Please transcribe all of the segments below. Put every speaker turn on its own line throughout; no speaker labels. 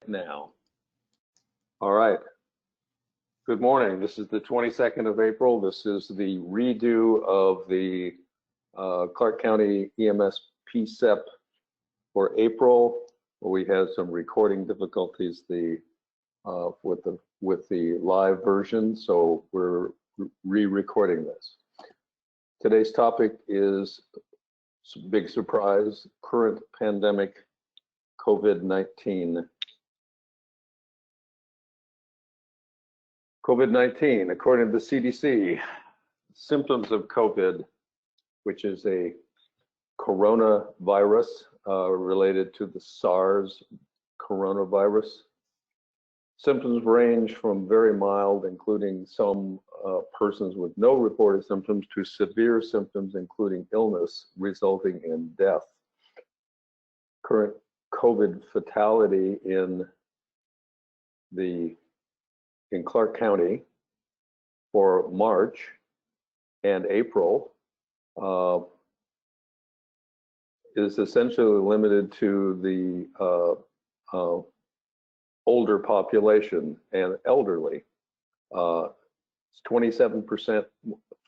Now. All right. Good morning. This is the 22nd of April. This is the redo of the Clark County EMS PCEP for April. We had some recording difficulties with the live version, so we're re-recording this. Today's topic is big surprise: current pandemic COVID-19. COVID-19, according to the CDC, symptoms of COVID, which is a coronavirus related to the SARS coronavirus. Symptoms range from very mild, including some persons with no reported symptoms, to severe symptoms, including illness resulting in death. Current COVID fatality in Clark County for March and April is essentially limited to the older population and elderly. It's 27%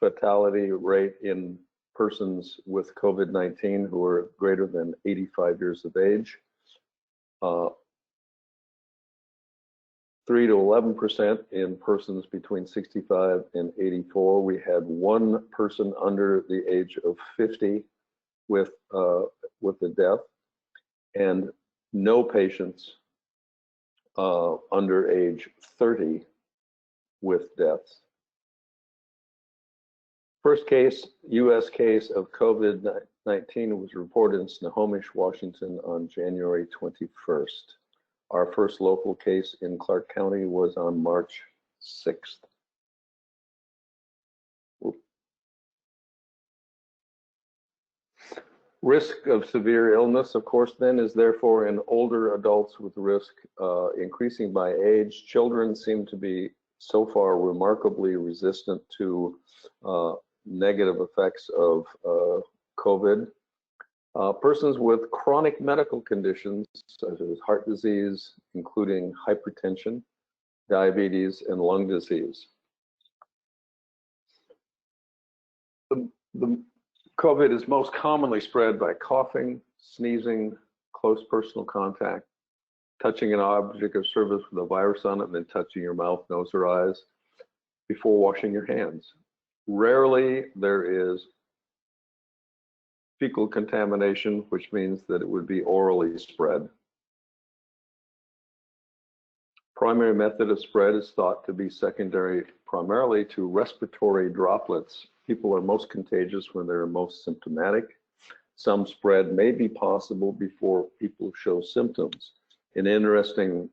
fatality rate in persons with COVID-19 who are greater than 85 years of age. 3 to 11% in persons between 65 and 84. We had one person under the age of 50 with a death, and no patients under age 30 with deaths. First case, U.S. case of COVID-19 was reported in Snohomish, Washington on January 21st. Our first local case in Clark County was on March 6th. Risk of severe illness, of course, then is therefore in older adults with risk increasing by age. Children seem to be so far remarkably resistant to negative effects of COVID. Persons with chronic medical conditions such as heart disease, including hypertension, diabetes, and lung disease. The COVID is most commonly spread by coughing, sneezing, close personal contact, touching an object of service with a virus on it, and then touching your mouth, nose, or eyes before washing your hands. Rarely there is fecal contamination, which means that it would be orally spread. Primary method of spread is thought to be secondary primarily to respiratory droplets. People are most contagious when they're most symptomatic. Some spread may be possible before people show symptoms. An interesting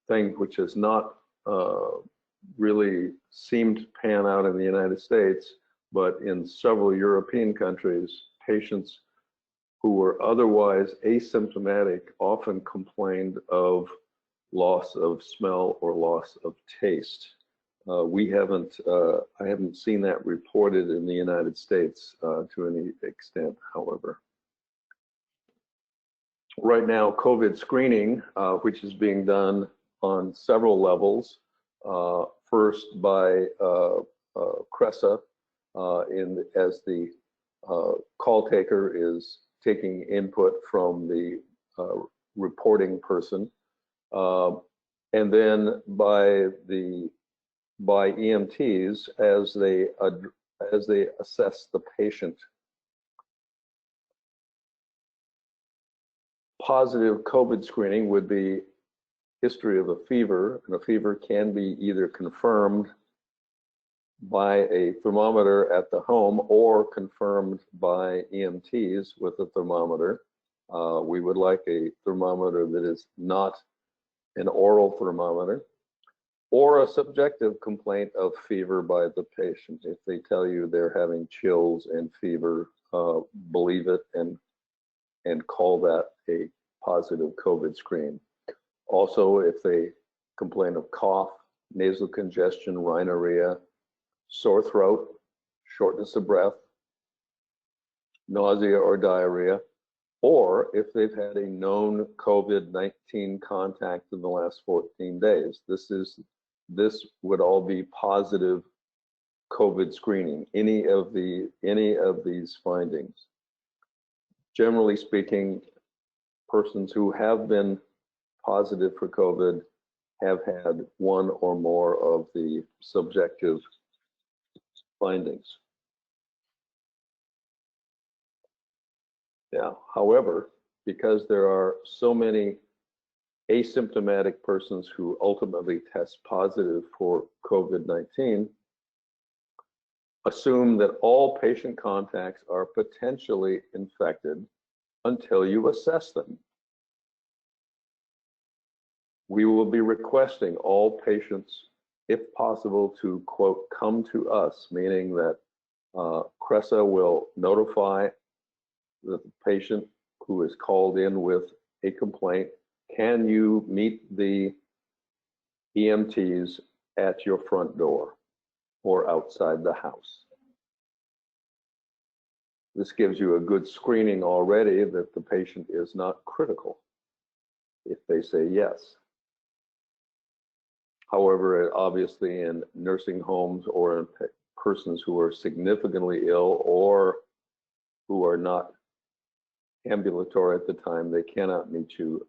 thing which has not really seemed to pan out in the United States, but in several European countries, patients who were otherwise asymptomatic often complained of loss of smell or loss of taste. I haven't seen that reported in the United States to any extent, however. Right now, COVID screening, which is being done on several levels, first by CRESA, as the call taker is taking input from the reporting person, and then by EMTs as they assess the patient. Positive COVID screening would be history of a fever, and a fever can be either confirmed by a thermometer at the home or confirmed by EMTs with a thermometer. We would like a thermometer that is not an oral thermometer, or a subjective complaint of fever by the patient. If they tell you they're having chills and fever, believe it and call that a positive COVID screen. Also, if they complain of cough, nasal congestion, rhinorrhea, sore throat, shortness of breath, nausea or diarrhea, or if they've had a known COVID-19 contact in the last 14 days. This would all be positive COVID screening, any of these findings. Generally speaking, persons who have been positive for COVID have had one or more of the subjective findings. Now, however, because there are so many asymptomatic persons who ultimately test positive for COVID-19, assume that all patient contacts are potentially infected until you assess them. We will be requesting all patients, if possible, to, quote, come to us, meaning that CRESA will notify the patient who is called in with a complaint. Can you meet the EMTs at your front door or outside the house? This gives you a good screening already that the patient is not critical if they say yes. However, obviously in nursing homes or in persons who are significantly ill or who are not ambulatory at the time, they cannot meet you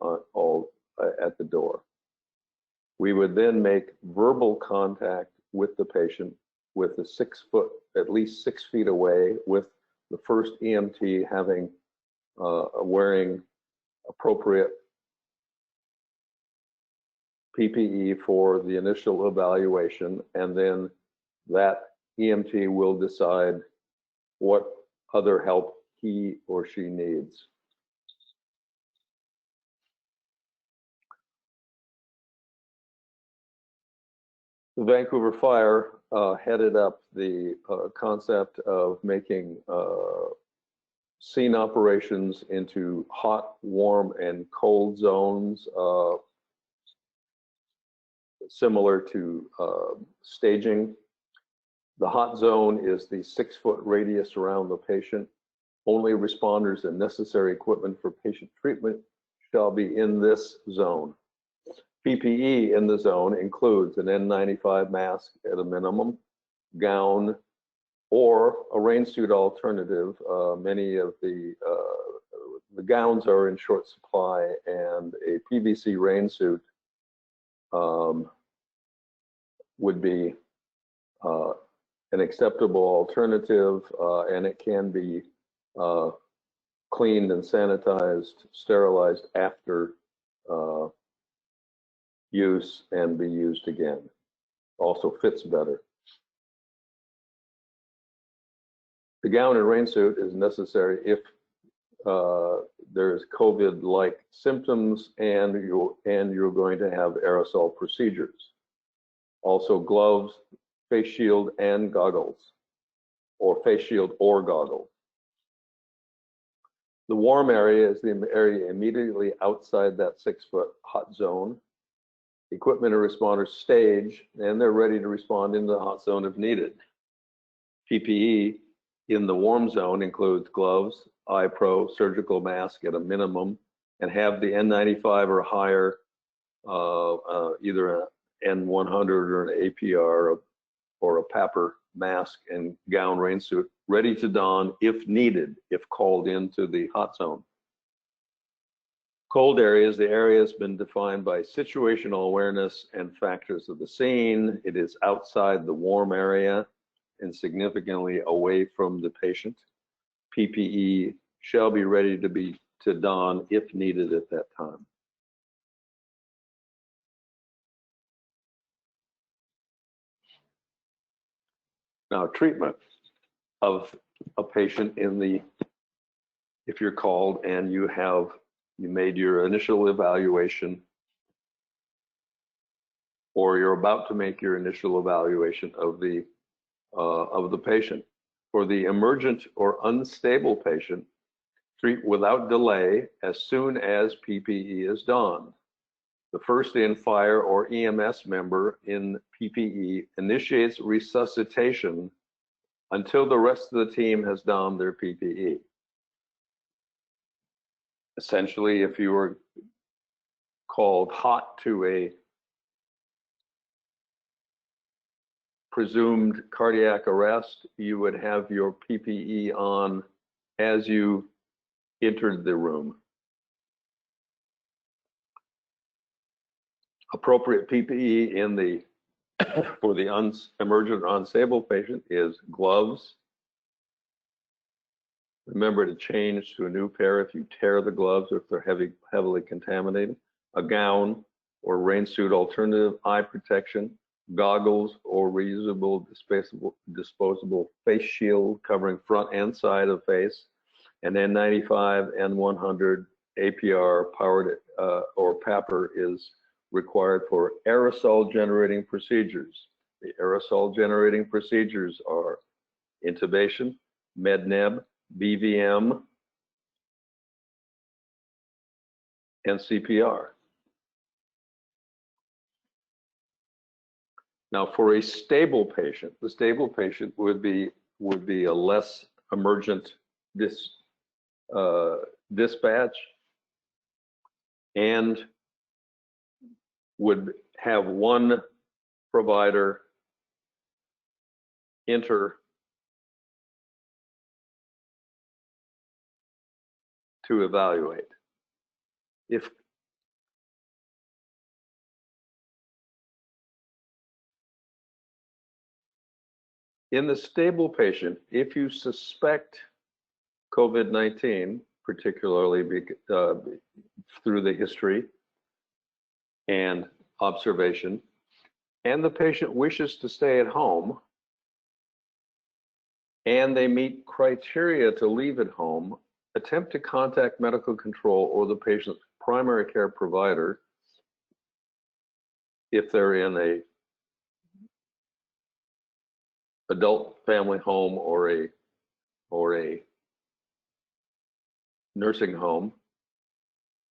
at the door. We would then make verbal contact with the patient with a 6 foot, at least 6 feet away, with the first EMT having wearing appropriate PPE for the initial evaluation, and then that EMT will decide what other help he or she needs. The Vancouver Fire headed up the concept of making scene operations into hot, warm, and cold zones, similar to staging. The hot zone is the 6 foot radius around the patient. Only responders and necessary equipment for patient treatment shall be in this zone. PPE in the zone includes an N95 mask at a minimum, gown, or a rain suit alternative. Many of the gowns are in short supply, and a PVC rain suit would be an acceptable alternative, and it can be cleaned and sanitized, sterilized after use and be used again. Also fits better. The gown and rain suit is necessary if there's COVID-like symptoms and you're going to have aerosol procedures. Also gloves, face shield, and goggles, or face shield or goggles. The warm area is the area immediately outside that 6 foot hot zone. Equipment and responders stage, and they're ready to respond into the hot zone if needed. PPE in the warm zone includes gloves, eye pro, surgical mask at a minimum, and have the N95 or higher, either an N100 or an APR or a PAPR mask and gown rain suit ready to don if needed, if called into the hot zone. Cold areas, the area has been defined by situational awareness and factors of the scene. It is outside the warm area and significantly away from the patient. PPE shall be ready to don if needed at that time. Now, treatment of a patient if you're called and you made your initial evaluation, or you're about to make your initial evaluation of the patient. For the emergent or unstable patient, treat without delay as soon as PPE is donned. The first in fire or EMS member in PPE initiates resuscitation until the rest of the team has donned their PPE. Essentially, if you were called hot to a presumed cardiac arrest, you would have your PPE on as you entered the room. Appropriate PPE in the for the emergent or unstable patient is gloves. Remember to change to a new pair if you tear the gloves or if they're heavily contaminated. A gown or rain suit alternative, eye protection, goggles or reusable disposable face shield covering front and side of face, and N95, N100, APR powered or PAPR is required for aerosol generating procedures. The aerosol generating procedures are intubation, med-neb, BVM, and CPR. Now, for a stable patient, the stable patient would be a less emergent dispatch and would have one provider enter to evaluate. If in the stable patient, if you suspect COVID-19, particularly through the history and observation, and the patient wishes to stay at home, and they meet criteria to leave at home, attempt to contact medical control or the patient's primary care provider if they're in a adult family home or a nursing home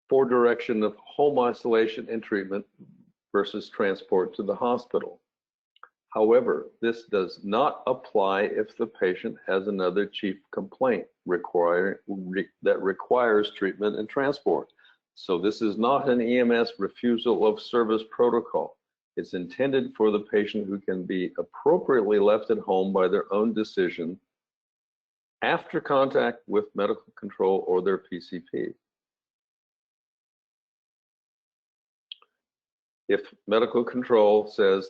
for direction of home isolation and treatment versus transport to the hospital. However, this does not apply if the patient has another chief complaint that requires treatment and transport. So this is not an EMS refusal of service protocol. It's intended for the patient who can be appropriately left at home by their own decision after contact with medical control or their PCP. If medical control says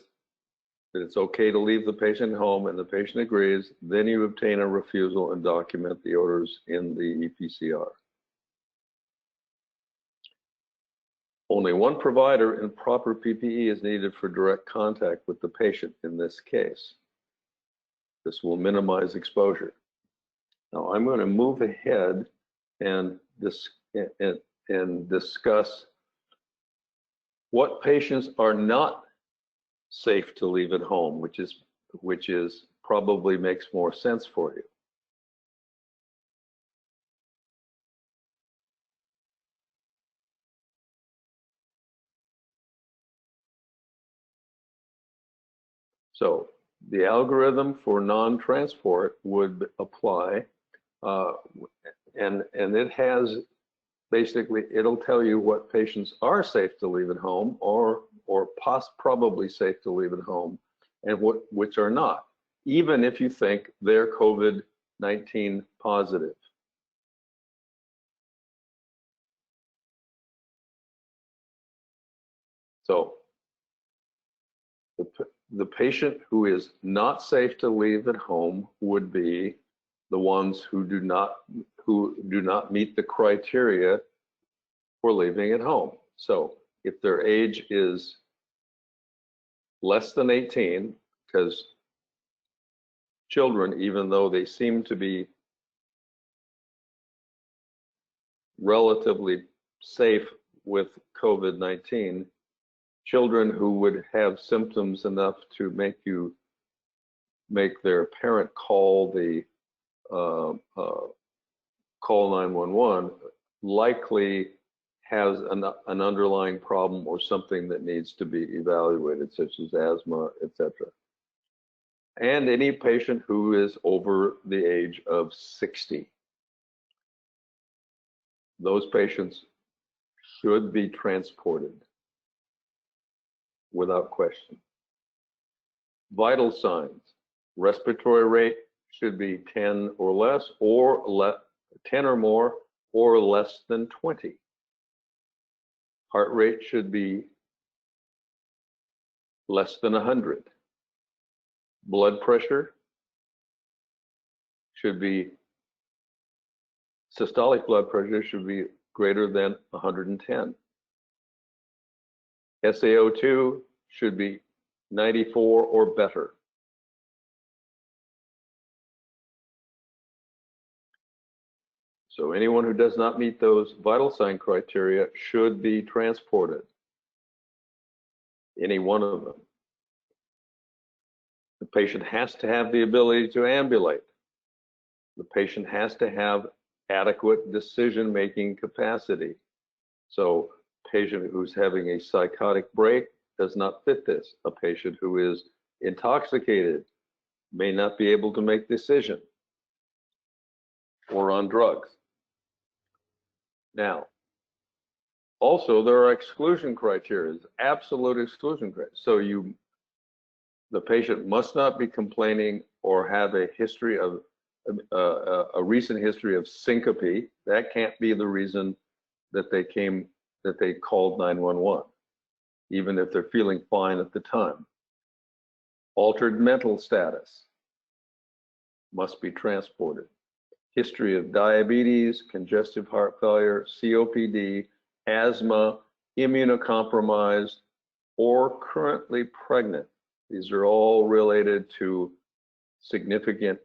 that it's okay to leave the patient home and the patient agrees, then you obtain a refusal and document the orders in the EPCR. Only one provider in proper PPE is needed for direct contact with the patient in this case. This will minimize exposure. Now I'm going to move ahead and discuss what patients are not safe to leave at home, which is probably makes more sense for you. So the algorithm for non-transport would apply, and it has basically, it'll tell you what patients are safe to leave at home or probably safe to leave at home and which are not, even if you think they're COVID-19 positive. So the patient who is not safe to leave at home would be the ones who do not meet the criteria for leaving at home. So if their age is less than 18, because children, even though they seem to be relatively safe with COVID-19, children who would have symptoms enough to make their parent call the call 911 likely has an underlying problem or something that needs to be evaluated, such as asthma, etc. And any patient who is over the age of 60. those patients should be transported without question. Vital signs, respiratory rate should be 10 or less, or 10 or more, or less than 20. Heart rate should be less than 100. Blood pressure should be, systolic blood pressure should be greater than 110. SaO2 should be 94 or better. So anyone who does not meet those vital sign criteria should be transported. Any one of them. The patient has to have the ability to ambulate. The patient has to have adequate decision-making capacity. So a patient who's having a psychotic break does not fit this. A patient who is intoxicated may not be able to make decision or on drugs. Now, also there are exclusion criteria, absolute exclusion criteria. So the patient must not be complaining or have a history of a recent history of syncope. That can't be the reason that they called 911, even if they're feeling fine at the time. Altered mental status must be transported. History of diabetes, congestive heart failure, COPD, asthma, immunocompromised, or currently pregnant. These are all related to significant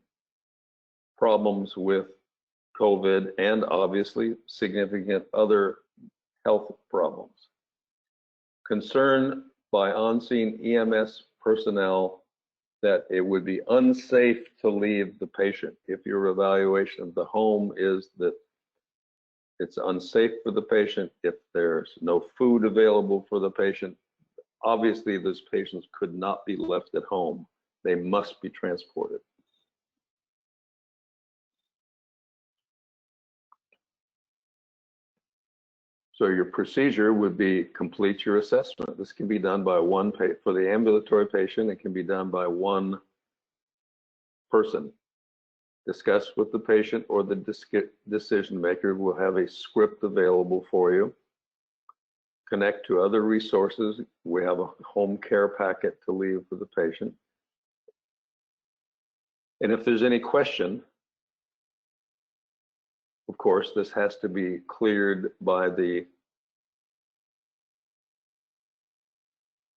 problems with COVID and obviously significant other health problems. Concern by on-scene EMS personnel that it would be unsafe to leave the patient. If your evaluation of the home is that it's unsafe for the patient, if there's no food available for the patient, obviously those patients could not be left at home. They must be transported. So your procedure would be complete your assessment. This can be done by for the ambulatory patient, it can be done by one person. Discuss with the patient or the decision maker. Will have a script available for you. Connect to other resources. We have a home care packet to leave for the patient. And if there's any question, of course, this has to be cleared by the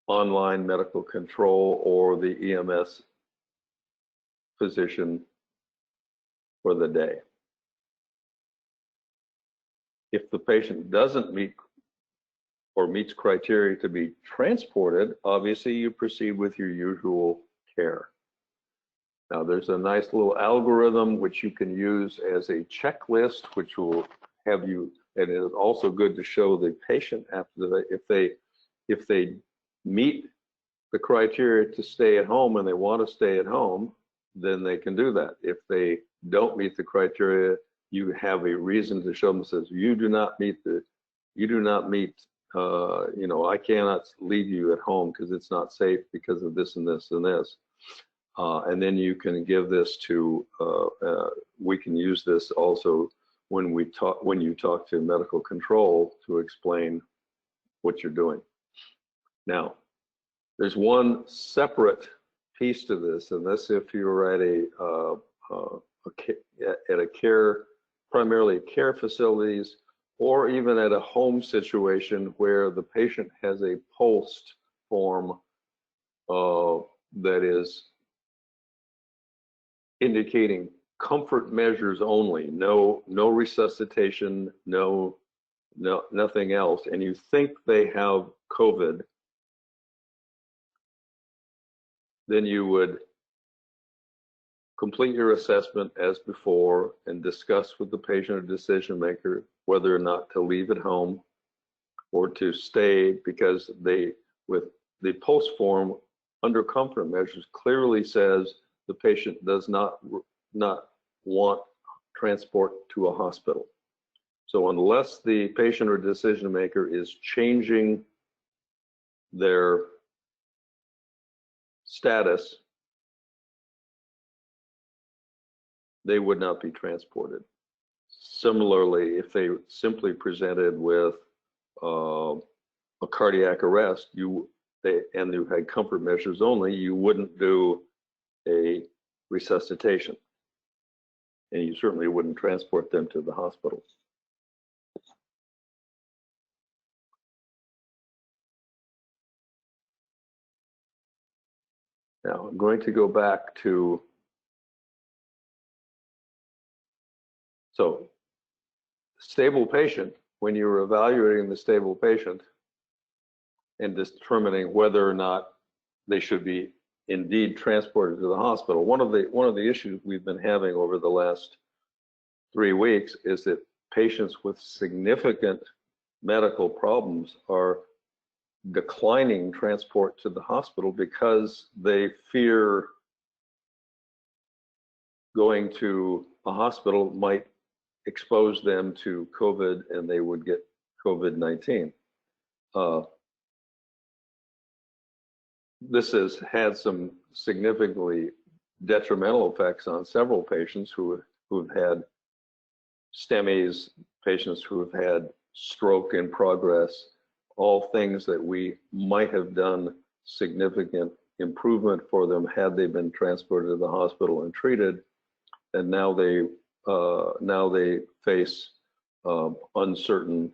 online medical control or the EMS physician for the day. If the patient doesn't meet or meets criteria to be transported, obviously you proceed with your usual care. Now there's a nice little algorithm which you can use as a checklist, which will have you, and it is also good to show the patient after if they meet the criteria to stay at home and they want to stay at home, then they can do that. If they don't meet the criteria, you have a reason to show them, says you do not meet, I cannot leave you at home because it's not safe because of this and this and this. And then you can give this to, we can use this also when you talk to medical control to explain what you're doing. Now, there's one separate piece to this, and that's if you're at primarily care facilities, or even at a home situation where the patient has a post form that is indicating comfort measures only, no resuscitation, nothing else, and you think they have COVID, then you would complete your assessment as before and discuss with the patient or decision maker whether or not to leave at home or to stay, because with the post form under comfort measures clearly says the patient does not want transport to a hospital. So unless the patient or decision maker is changing their status, they would not be transported. Similarly, if they simply presented with a cardiac arrest, and you had comfort measures only, you wouldn't do a resuscitation, and you certainly wouldn't transport them to the hospital. Now, I'm going to go back to, so stable patient, when you're evaluating the stable patient and determining whether or not they should be indeed transported to the hospital, one of the issues we've been having over the last 3 weeks is that patients with significant medical problems are declining transport to the hospital because they fear going to a hospital might expose them to COVID and they would get COVID-19. This has had some significantly detrimental effects on several patients who've had STEMIs, patients who have had stroke in progress, all things that we might have done significant improvement for them had they been transported to the hospital and treated, and now they face uncertain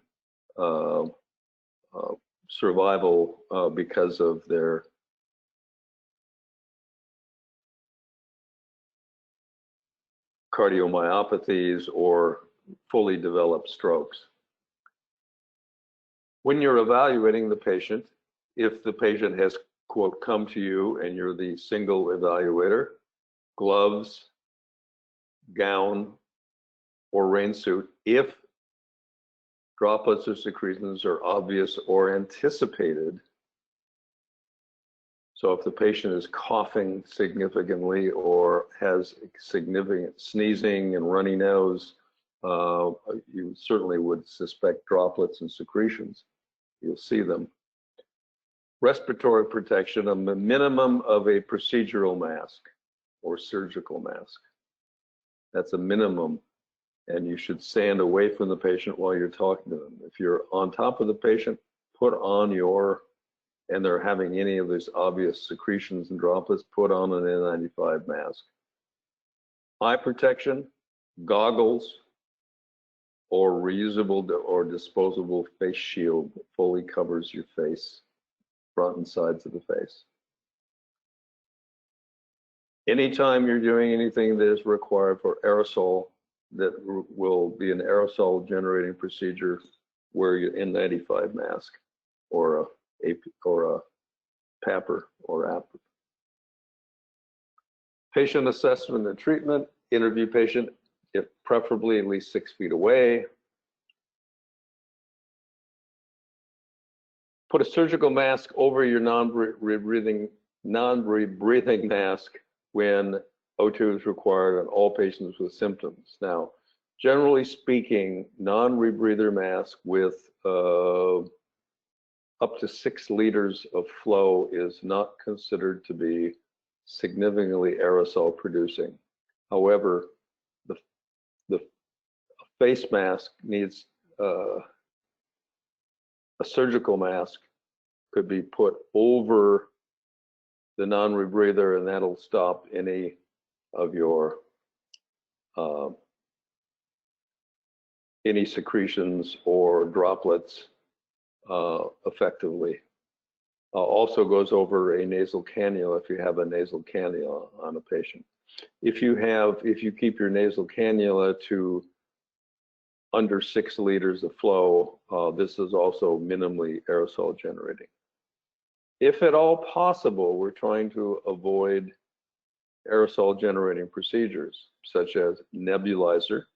survival because of their cardiomyopathies or fully developed strokes. When you're evaluating the patient, if the patient has, quote, come to you and you're the single evaluator, gloves, gown, or rain suit, if droplets or secretions are obvious or anticipated. So if the patient is coughing significantly or has significant sneezing and runny nose, you certainly would suspect droplets and secretions. You'll see them. Respiratory protection, a minimum of a procedural mask or surgical mask. That's a minimum, and you should stand away from the patient while you're talking to them. If you're on top of the patient, put on and they're having any of these obvious secretions and droplets, put on an N95 mask. Eye protection, goggles, or reusable or disposable face shield that fully covers your face, front and sides of the face. Anytime you're doing anything that is required for aerosol, that will be an aerosol generating procedure, wear your N95 mask or a PAPR or AP. Patient assessment and treatment, interview patient, if preferably at least 6 feet away. Put a surgical mask over your non-rebreathing mask when O2 is required on all patients with symptoms. Now, generally speaking, non-rebreather mask with up to 6 liters of flow is not considered to be significantly aerosol producing. However, the face mask needs a surgical mask could be put over the non-rebreather, and that'll stop any of your any secretions or droplets effectively. Also goes over a nasal cannula if you have a nasal cannula on a patient. If you keep your nasal cannula to under 6 liters of flow, this is also minimally aerosol generating. If at all possible, we're trying to avoid aerosol generating procedures such as nebulizer,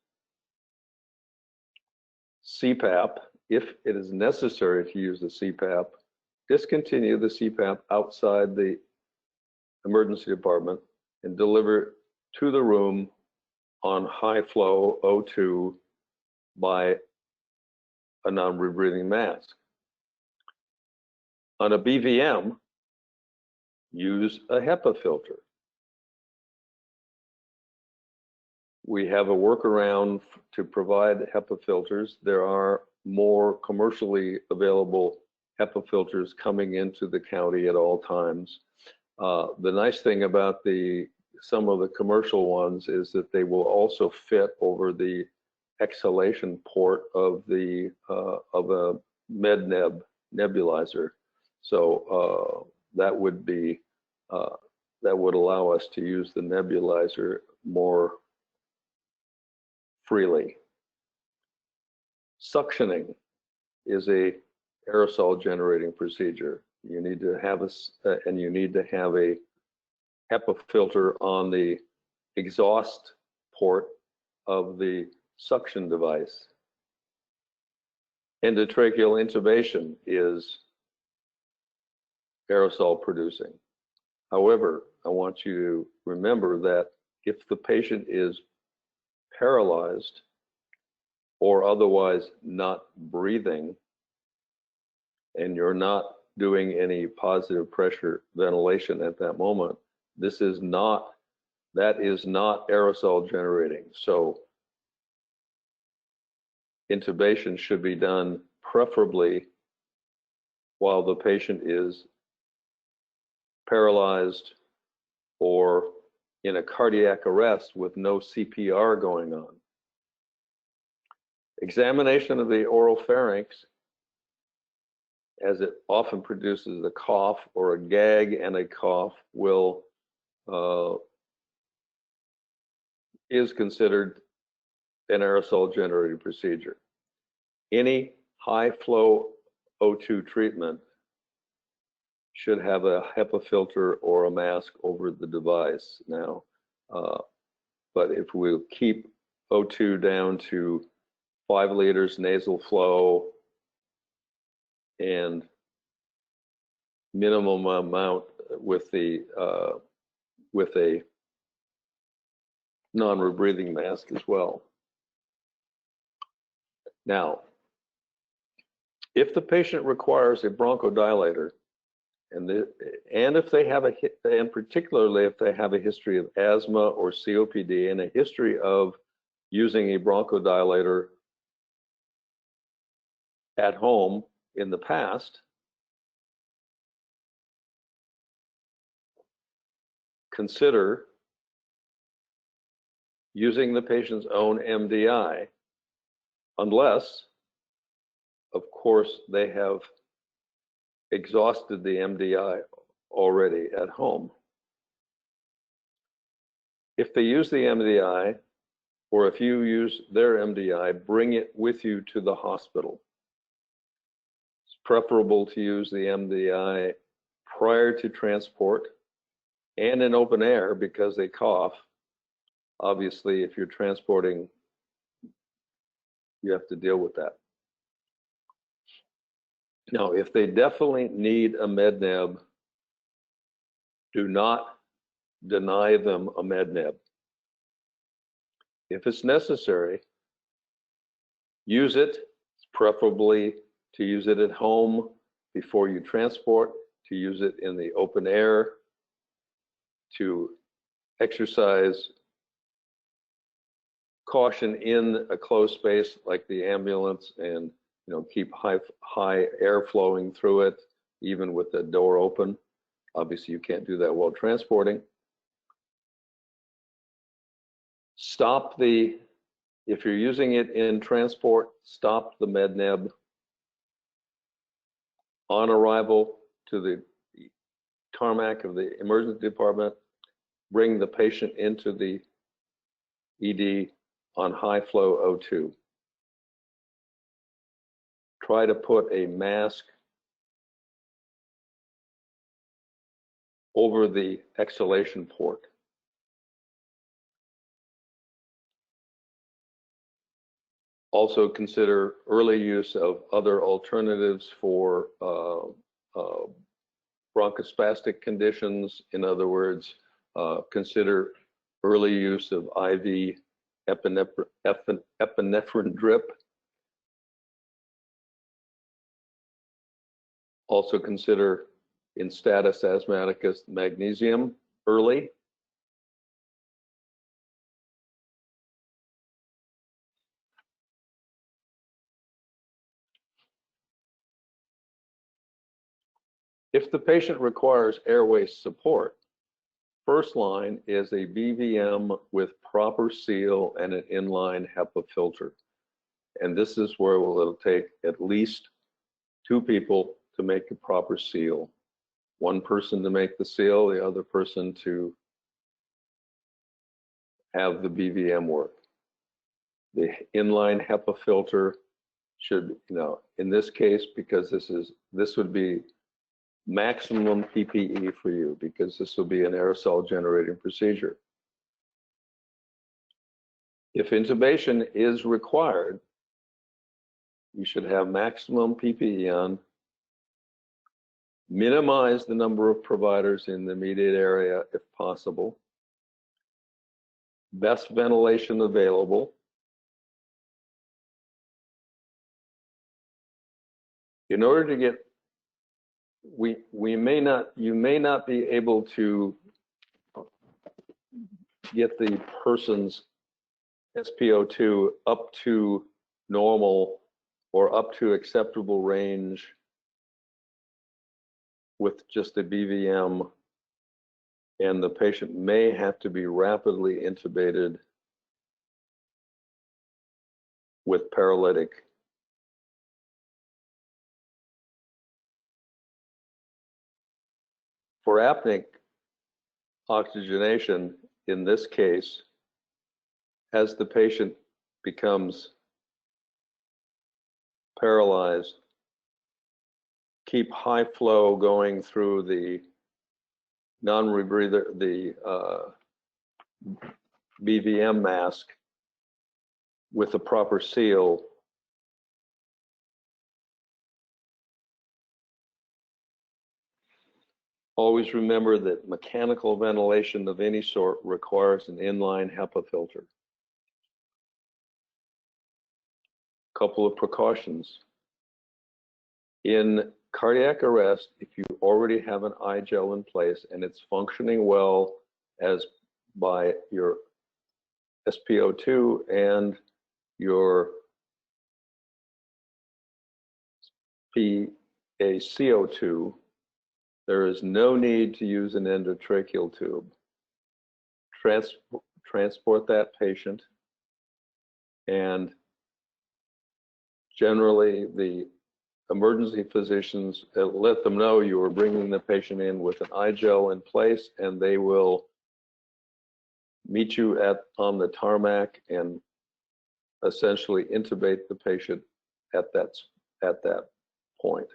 CPAP. If it is necessary to use the CPAP, discontinue the CPAP outside the emergency department and deliver it to the room on high flow O2 by a non-rebreathing mask. On a BVM, use a HEPA filter. We have a workaround to provide HEPA filters. There are more commercially available HEPA filters coming into the county at all times. The nice thing about some of the commercial ones is that they will also fit over the exhalation port of a MedNeb nebulizer. So that would allow us to use the nebulizer more freely. Suctioning is a aerosol generating procedure. You need to have a HEPA filter on the exhaust port of the suction device. Endotracheal intubation is aerosol producing. However, I want you to remember that if the patient is paralyzed or otherwise not breathing, and you're not doing any positive pressure ventilation at that moment, that is not aerosol generating. So intubation should be done preferably while the patient is paralyzed or in a cardiac arrest with no CPR going on. Examination of the oropharynx, as it often produces a cough or a gag and a cough, is considered an aerosol generating procedure. Any high flow O2 treatment should have a HEPA filter or a mask over the device now. But if we keep O2 down to 5 liters nasal flow and minimum amount with a non-rebreathing mask as well. Now, if the patient requires a bronchodilator, and if they have and particularly if they have a history of asthma or COPD and a history of using a bronchodilator at home in the past, consider using the patient's own MDI, unless, of course, they have exhausted the MDI already at home. If they use the MDI, or if you use their MDI, bring it with you to the hospital. It's preferable to use the MDI prior to transport and in open air because they cough. Obviously, if you're transporting, you have to deal with that. Now, if they definitely need a MedNeb, do not deny them a MedNeb. If it's necessary, use it. It's preferably to use it at home before you transport, to use it in the open air, to exercise caution in a closed space like the ambulance, and keep high air flowing through it, even with the door open. Obviously, you can't do that while transporting. If you're using it in transport, stop the MedNeb on arrival to the tarmac of the emergency department. Bring the patient into the ED on high flow O2. Try to put a mask over the exhalation port. Also consider early use of other alternatives for bronchospastic conditions. In other words, consider early use of IV epinephrine drip. Also consider in status asthmaticus magnesium early. If the patient requires airway support, first line is a BVM with proper seal and an inline HEPA filter. And this is where it'll take at least 2 people to make a proper seal. 1 person to make the seal, the other person to have the BVM work. The inline HEPA filter should, in this case, because this would be maximum PPE for you, because this will be an aerosol generating procedure. If intubation is required, you should have maximum PPE on, minimize the number of providers in the immediate area if possible, best ventilation available. In order to get, you may not be able to get the person's SpO2 up to normal or up to acceptable range with just a BVM, and the patient may have to be rapidly intubated with paralytic. For apneic oxygenation, in this case, as the patient becomes paralyzed, keep high flow going through the non-rebreather, the BVM mask with a proper seal. Always remember that mechanical ventilation of any sort requires an inline HEPA filter. Couple of precautions. In cardiac arrest, if you already have an I-gel in place and it's functioning well as by your SpO2 and your PaCO2, there is no need to use an endotracheal tube. Transport that patient, and generally the emergency physicians let them know you are bringing the patient in with an I-gel in place, and they will meet you on the tarmac and essentially intubate the patient at that point.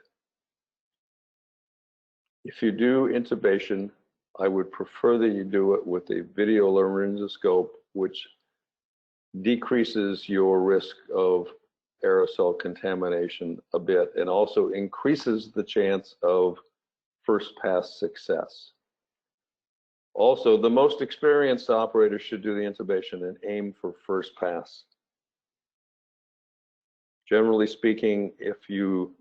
If you do intubation, I would prefer that you do it with a video laryngoscope, which decreases your risk of aerosol contamination a bit and also increases the chance of first pass success. Also, the most experienced operator should do the intubation and aim for first pass. Generally speaking, if you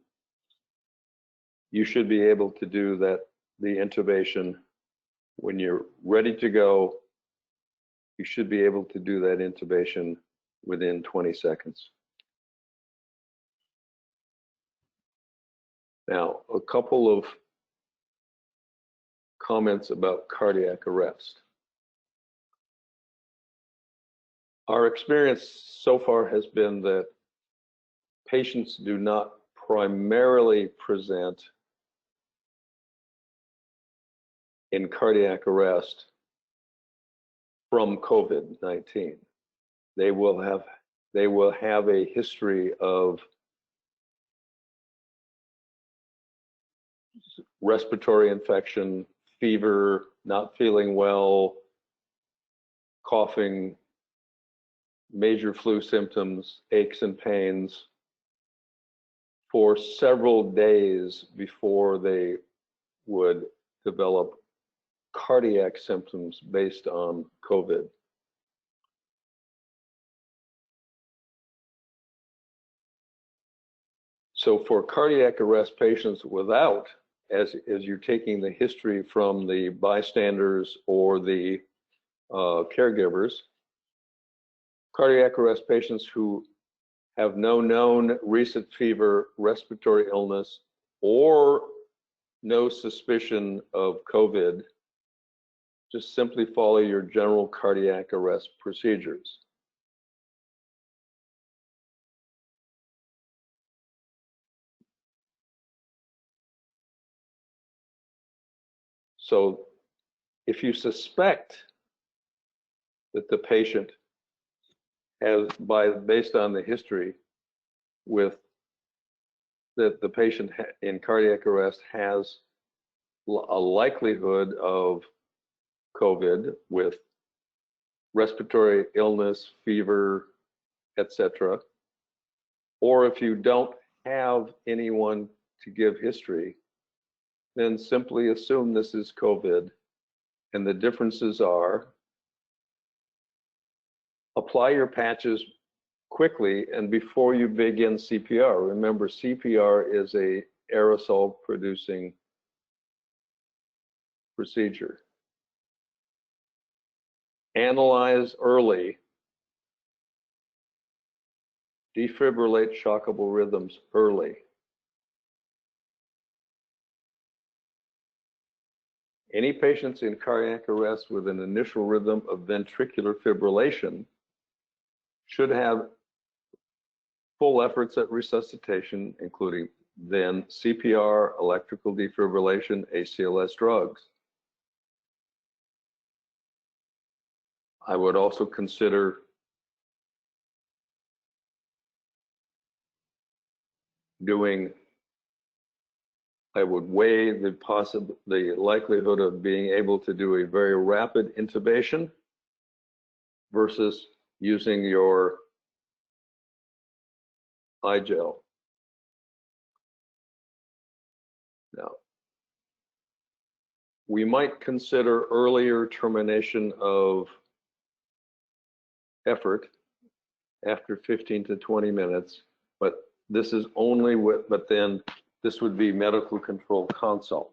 should be able to do the intubation when you're ready to go. You should be able to do that intubation within 20 seconds. Now, a couple of comments about cardiac arrest. Our experience so far has been that patients do not primarily present in cardiac arrest from COVID-19. They will have a history of respiratory infection, fever, not feeling well, coughing, major flu symptoms, aches and pains for several days before they would develop cardiac symptoms based on COVID. So for cardiac arrest patients without, as you're taking the history from the bystanders or the caregivers, cardiac arrest patients who have no known recent fever, respiratory illness, or no suspicion of COVID, just simply follow your general cardiac arrest procedures. So if you suspect that the patient has, based on the history, that the patient in cardiac arrest has a likelihood of COVID with respiratory illness, fever, etc., or if you don't have anyone to give history, then simply assume this is COVID. And the differences are: apply your patches quickly and before you begin CPR. Remember, CPR is a aerosol producing procedure. Analyze early. Defibrillate shockable rhythms early. Any patients in cardiac arrest with an initial rhythm of ventricular fibrillation should have full efforts at resuscitation, including then CPR, electrical defibrillation, ACLS drugs. I would also consider I would weigh the likelihood of being able to do a very rapid intubation versus using your I-gel. Now, we might consider earlier termination of effort after 15 to 20 minutes, but this is only but then this would be medical control consult.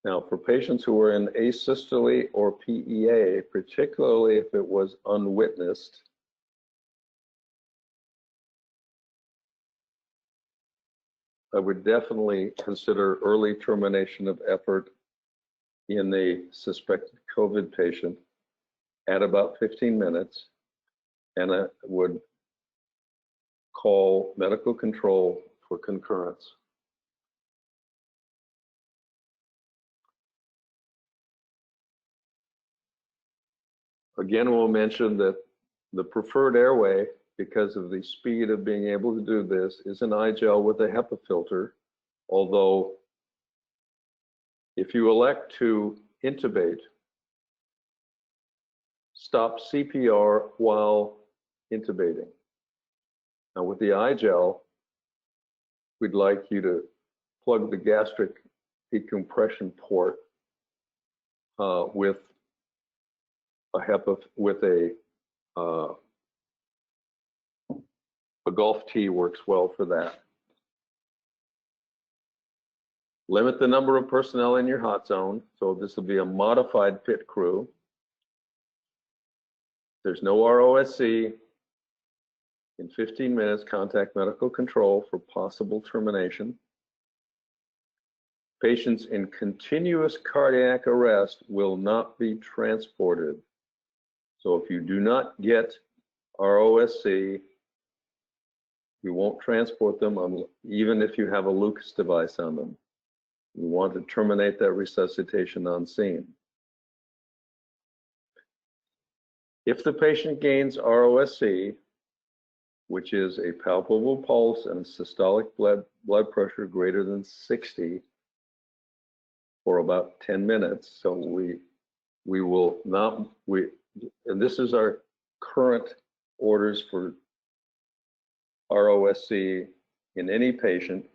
Now, for patients who are in asystole or PEA, particularly if it was unwitnessed, I would definitely consider early termination of effort in the suspected COVID patient at about 15 minutes, and I would call medical control for concurrence. Again, we'll mention that the preferred airway, because of the speed of being able to do this, is an I-gel with a HEPA filter, although if you elect to intubate, stop CPR while intubating. Now with the I-gel, we'd like you to plug the gastric decompression port with a HEPA, with a Gulf T works well for that. Limit the number of personnel in your hot zone. So this will be a modified pit crew. There's no ROSC. In 15 minutes, contact medical control for possible termination. Patients in continuous cardiac arrest will not be transported. So if you do not get ROSC, you won't transport them even if you have a Lucas device on them. You want to terminate that resuscitation on scene. If the patient gains ROSC, which is a palpable pulse and a systolic blood pressure greater than 60 for about 10 minutes, so we will not, and this is our current orders for ROSC in any patient,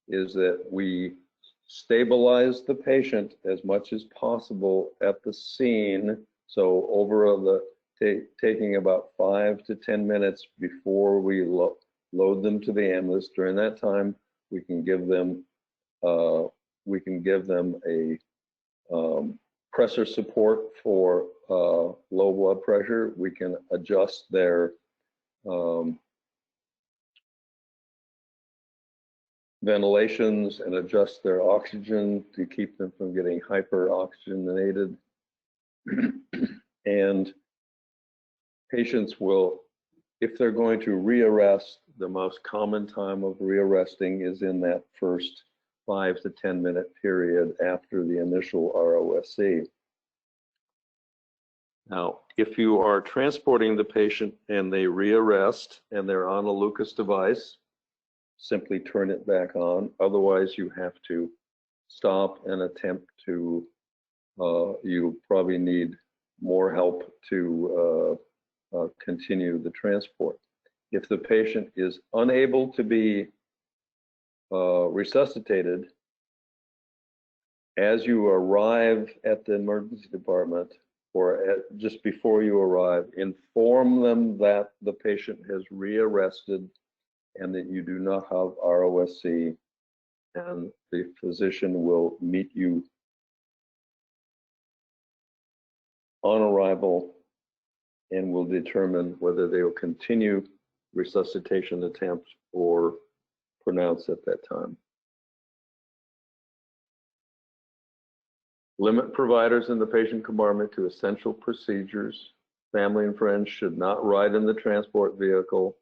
is that we stabilize the patient as much as possible at the scene. So over the taking about 5 to 10 minutes before we load them to the ambulance. During that time, we can give them a pressor support for low blood pressure. We can adjust their ventilations and adjust their oxygen to keep them from getting hyperoxygenated. And patients will, if they're going to rearrest, the most common time of rearresting is in that first 5 to 10 minute period after the initial ROSC. Now, if you are transporting the patient and they rearrest and they're on a Lucas device, simply turn it back on. Otherwise, you have to stop and attempt to, you probably need more help to continue the transport. If the patient is unable to be resuscitated, as you arrive at the emergency department or just before you arrive, inform them that the patient has rearrested and that you do not have ROSC, and the physician will meet you on arrival and will determine whether they will continue resuscitation attempts or pronounce at that time. Limit providers in the patient compartment to essential procedures. Family and friends should not ride in the transport vehicle.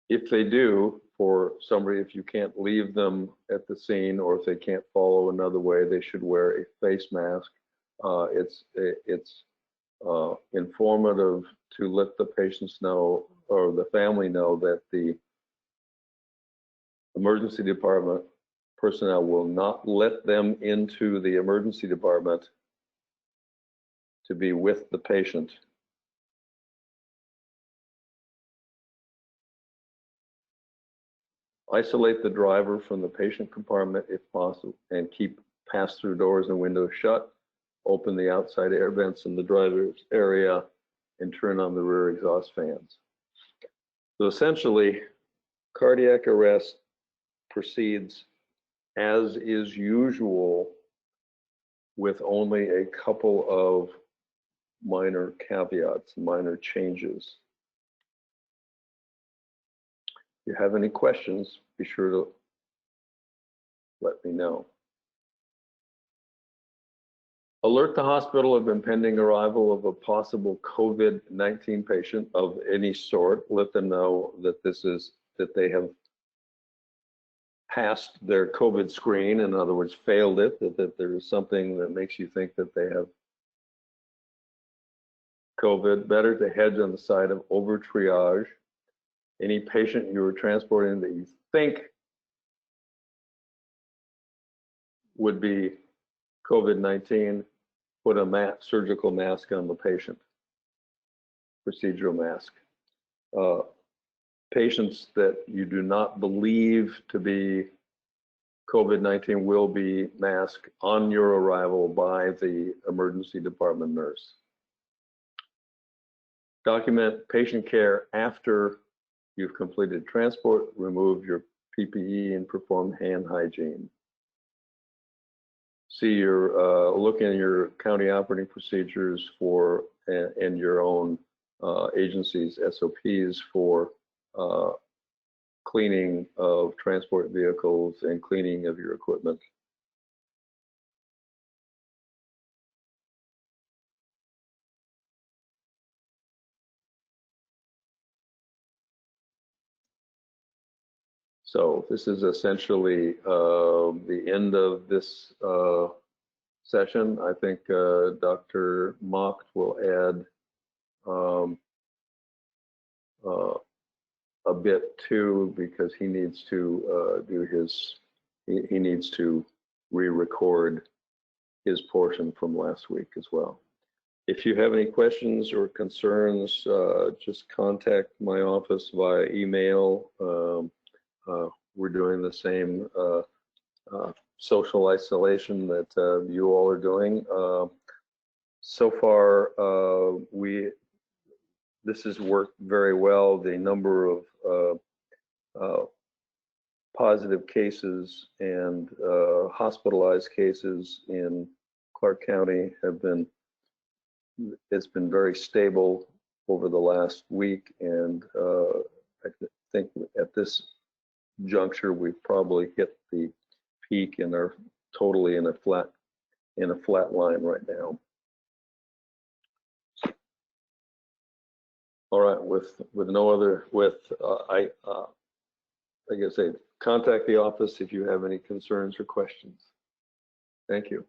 If they do, for somebody, if you can't leave them at the scene or if they can't follow another way, they should wear a face mask. It's informative to let the patients know or the family know that the emergency department personnel will not let them into the emergency department to be with the patient. Isolate the driver from the patient compartment if possible and keep pass-through doors and windows shut. Open the outside air vents in the driver's area and turn on the rear exhaust fans. So essentially, cardiac arrest proceeds as is usual with only a couple of minor caveats, minor changes. If you have any questions, be sure to let me know. Alert the hospital of impending arrival of a possible COVID-19 patient of any sort. Let them know that that they have passed their COVID screen, in other words, failed it, that there is something that makes you think that they have COVID. Better to hedge on the side of over triage. Any patient you are transporting that you think would be COVID-19, put a surgical mask on the patient, procedural mask. Patients that you do not believe to be COVID-19 will be masked on your arrival by the emergency department nurse. Document patient care after you've completed transport. Remove your PPE and perform hand hygiene. See your look in your county operating procedures for and your own agency's SOPs for cleaning of transport vehicles and cleaning of your equipment. So this is essentially the end of this session. I think Dr. Mocht will add a bit too, because he needs to he needs to re-record his portion from last week as well. If you have any questions or concerns, just contact my office via email. We're doing the same social isolation that you all are doing. So far, this has worked very well. The number of positive cases and hospitalized cases in Clark County it's been very stable over the last week, and I think at this juncture we've probably hit the peak and are totally in a flat line right now. All right, with no other, like I say, contact the office if you have any concerns or questions. Thank you.